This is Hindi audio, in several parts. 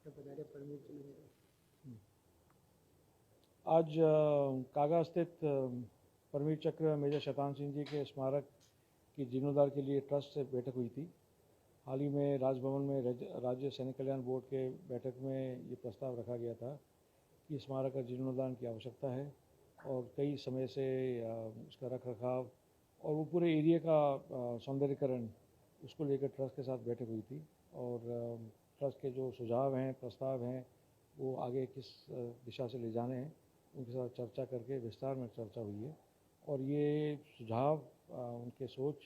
बता रहे परमिट के लिए। आज कागा स्थित परमवीर चक्र मेजर शतान सिंह जी के स्मारक की जीर्णोद्धार के लिए ट्रस्ट से बैठक हुई थी। हाल ही में राजभवन में राज्य सैनिक कल्याण बोर्ड के बैठक में ये प्रस्ताव रखा गया था कि स्मारक का जीर्णोद्धार की आवश्यकता है और कई समय से उसका रख रखाव और वो पूरे एरिया का सौंदर्यीकरण उसको लेकर ट्रस्ट के साथ बैठक हुई थी और ट्रस्ट के जो सुझाव हैं, प्रस्ताव हैं, वो आगे किस दिशा से ले जाने हैं उनके साथ चर्चा करके विस्तार में चर्चा हुई है और ये सुझाव उनके सोच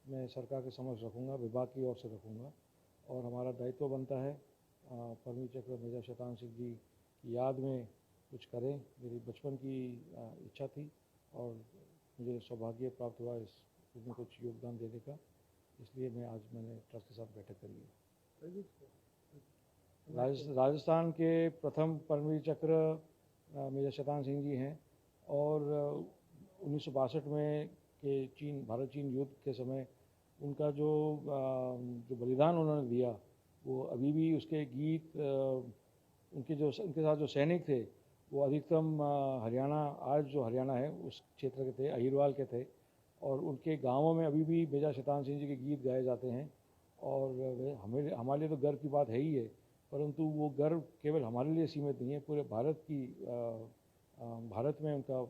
मैं सरकार के समक्ष रखूँगा, विभाग की ओर से रखूँगा और हमारा दायित्व बनता है परमवीर चक्र मेजर शतान सिंह जी की याद में कुछ करें। मेरी बचपन की इच्छा थी और मुझे सौभाग्य प्राप्त हुआ इसमें कुछ योगदान देने का, इसलिए मैंने ट्रस्ट के साथ बैठक करी है। राजस्थान के प्रथम परमवीर चक्र मेजर शतान सिंह जी हैं और 1962 में के भारत चीन युद्ध के समय उनका जो बलिदान उन्होंने दिया वो अभी भी उसके गीत उनके साथ जो सैनिक थे वो अधिकतम हरियाणा, आज जो हरियाणा है उस क्षेत्र के थे, अहिरवाल के थे और उनके गांवों में अभी भी मेजर शतान सिंह जी के गीत गाए जाते हैं और हमारे लिए तो गर्व की बात है ही है, परंतु वो गर्व केवल हमारे लिए सीमित नहीं है, पूरे भारत में उनका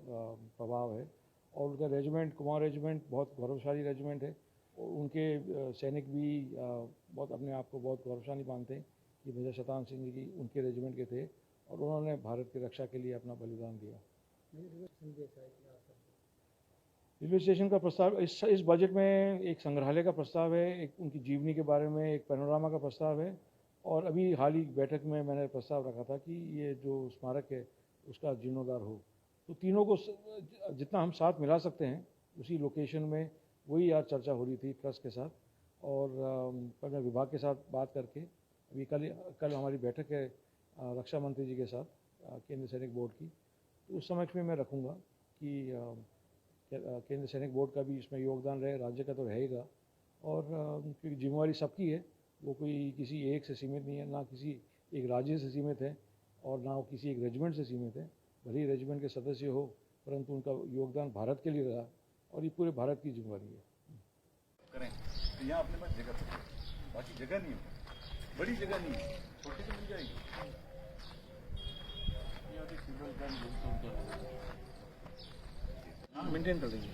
प्रभाव है और उनका रेजिमेंट, कुमार रेजिमेंट बहुत गौरवशाली रेजिमेंट है और उनके सैनिक भी बहुत अपने आप को बहुत गौरवशाली मानते हैं कि मेजर शतान सिंह जी उनके रेजिमेंट के थे और उन्होंने भारत की रक्षा के लिए अपना बलिदान दिया। रेलवे स्टेशन का प्रस्ताव इस बजट में एक संग्रहालय का प्रस्ताव है, एक उनकी जीवनी के बारे में एक पैनोरामा का प्रस्ताव है और अभी हाल ही बैठक में मैंने प्रस्ताव रखा था कि ये जो स्मारक है उसका जीर्णोद्धार हो, तो तीनों को जितना हम साथ मिला सकते हैं उसी लोकेशन में वही आज चर्चा हो रही थी ट्रस्ट के साथ और पर मैं विभाग के साथ बात करके अभी कल हमारी बैठक है रक्षा मंत्री जी के साथ केंद्रीय सैनिक बोर्ड की, तो उस समय में मैं रखूँगा कि केंद्रीय सैनिक बोर्ड का भी इसमें योगदान रहे, राज्य का तो रहेगा और क्योंकि जिम्मेवारी सबकी है, वो कोई किसी एक से सीमित नहीं है, ना किसी एक राज्य से सीमित है और ना वो किसी एक रेजिमेंट से सीमित है। भले ही रेजिमेंट के सदस्य हो परंतु उनका योगदान भारत के लिए रहा और ये पूरे भारत की जिम्मेवारी है। करें तो यहाँ अपने पास जगह है, बाकी जगह नहीं है, बड़ी जगह नहीं है, छोटी तो मिल जाएगी। मेंटेन कर देंगे।